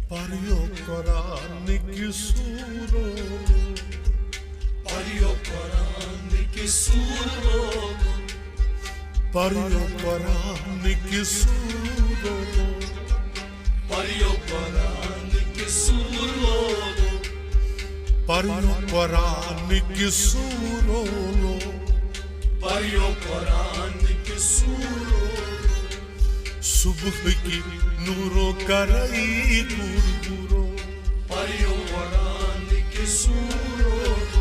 Parió Koranic suro, parió Koranic suro, parió Koranic suro, parió Koranic suro, parió Koranic suro, parió Koranic suro. सुबह की नूरों का रई गुरगुरो पढ़ियो कुरान की सूरत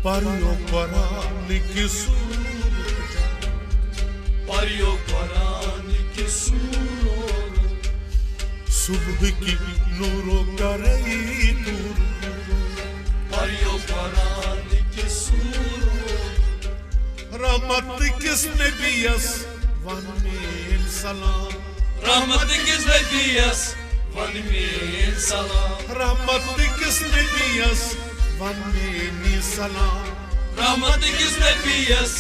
पढ़ियो कुरान की सूरत पढ़ियो कुरान की सूरत सुबह की नूरों का रई गुरगुरो पढ़ियो कुरान की सूरत रहमत किसने दियस वन में सलाम रहमत किसने दियस वन में सलाम रहमत किसने दियस वन में सलाम रहमत किसने दियस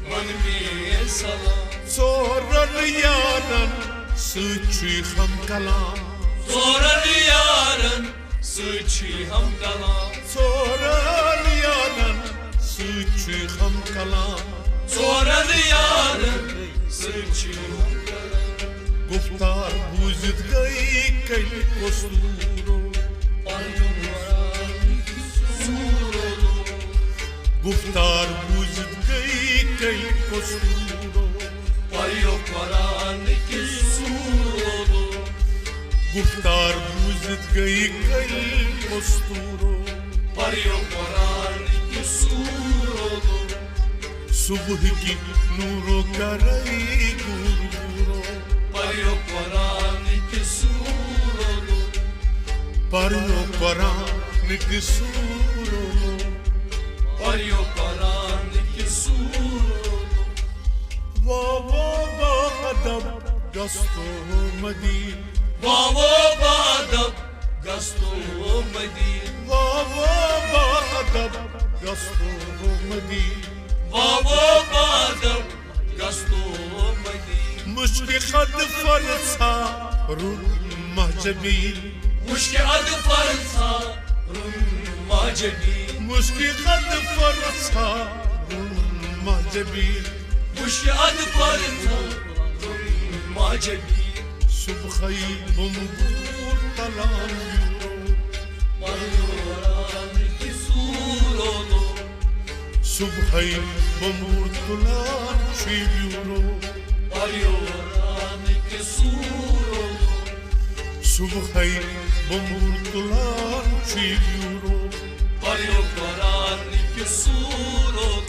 वन में सलाम सोरन यारन सुची हम कलाम सोरन यारन सुची हम कलाम सोरन यारन सुची हम कलाम सोरन यारन सुची हम कलाम गुफ्तार बूझद गई कई कसूरो पढ़ियो कुरान की सूरत गुफ्तार बूझद गई कई कसूरो पढ़ियो कुरान की सूरत गुफ्तार बूझद गई कई कसूरो पढ़ियो कुरान की सूरत सुबह की नूरों का रई गुरगुरो पढ़ियो कुरान की सूरत पढ़ियो कुरान की सूरो पढ़ियो कुरान की सूरत वावा बादब गस्तो मदीन वावो बादब गस्तो मदीन वावा बादब गस्तो मदीन वावो बादब गस्तो मदीन मुश्किल खद फरसा रुन महजबीन मुश्किल फरसा माजबी मुश्किल खद फरसा रुन महजबीन मुश्किल फरसा माजबी सुबह बम्बूर तलाम पढ़ियो कुरान की सूरत सुबह बम्बूर तलाम शिव्यूरो पढ़ियो कुरान की सूरत सुबह बम्बूर तलाम शिव्यूरो पढ़ियो कुरान की सूरत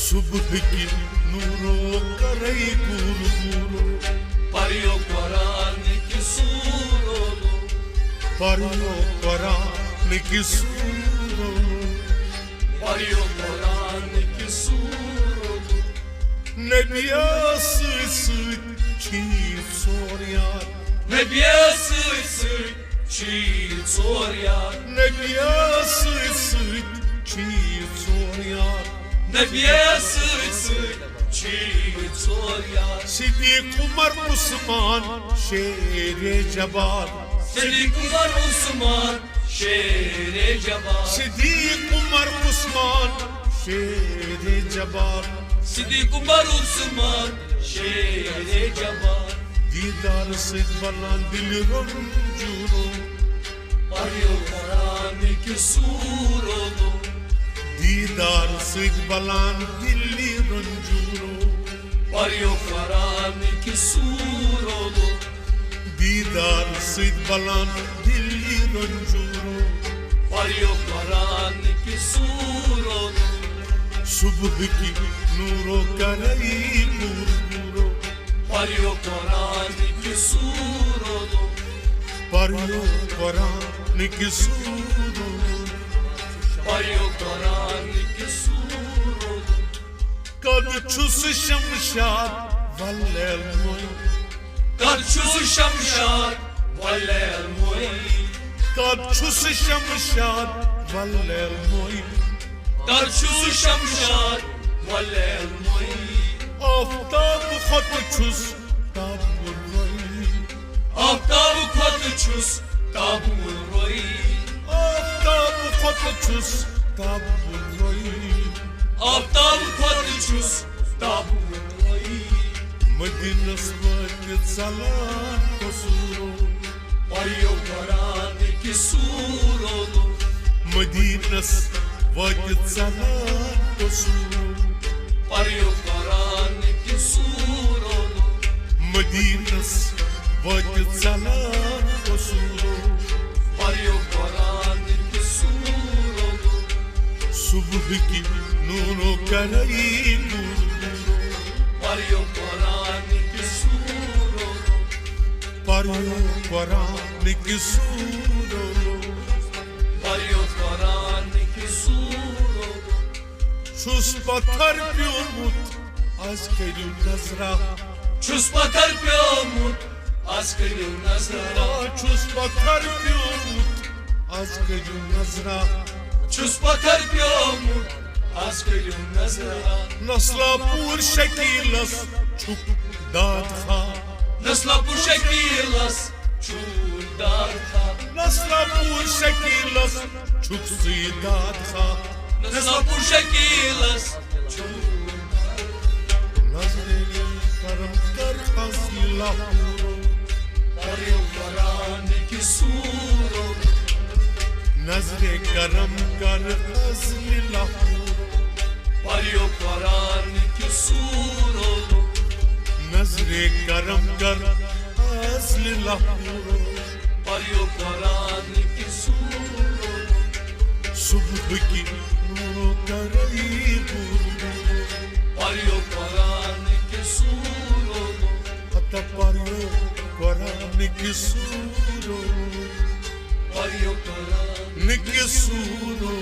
सुबह की नूरों का रई गुरगुरो पढ़ियो कुरान की सूरत पढ़ियो कुरान की सूरो पढ़ियो कुरान की सूरत नबिया चीज सोरियार नबिया चीज सोरियार नबिया चीज सोरियार नबिया चीज सोरियार सिद्दीक उमर उस्मान शेर जबार सिद्दीक उमर उस्मान शेर जबार सिद्दीक उमर उस्मान शेर जबार सिद्दीक उमर उस्मान शेर जबार दीदार से बलान दिल रंजूरो पढ़ियो कुरान की सूरत दीदार से बलान दिल रंजूरो पढ़ियो कुरान की सूरत दीदार से बलान दिल रंजूरो पढ़ियो कुरान की सूरत सुबह की नूरों का रई गुरगुरो पढ़ियो कुरान की सूरत पढ़ियो कुरान की सूरो पढ़ियो कुरान की सूरत कद छुस शमशाद वल्लेल मोई कद छुस शमशाद वल्लेल मोई कद छुस शमशाद वल्लेल मोई कद छुस शमशाद वल्लेल मोई आफ्ताब खत छुस ताब मोई आफ्ताब खत çus tabul roy آفتاب خود چوس تابون روی Aftab kodu çus tabul roy مدینه Swat سلام کسورو Pariyo karanlık sur olur مدینه Swat سلام کسورو Pariyo karanlık sur olur مدینه Swat سلام کسورو Pariyo karanlık sur olur صبح کی نونو کرائی گورو Pariyo karanlık sur olur پریو قرآن کی سورو Pariyo karanlık sur olur چوس پتر پیومود از کلو نظره Çus bakar piyamut Askıyım nazara چوس پتر پیومود از کلو نظره Çus bakar piyamut Askıyım nazara نسلا پور شکیل است چوک داد خواه Nasla bu şekilas Çuldarta نسلا پور شکیل است چوک زیداد خواه Nasla bu şekilas نظر کرم کر خزیلا پورو Pariyo karanlık sur olur نظر کرم کر خزیلا پورو Pariyo karanlık sur olur نظر کرم کر خزیلا پورو Pariyo karanlık sur olur صبح کی نورو کرائی گورو Pariyo karanlık sur olur حتی پریو قرآن کی سورو Pariyo karanlık نکی سورو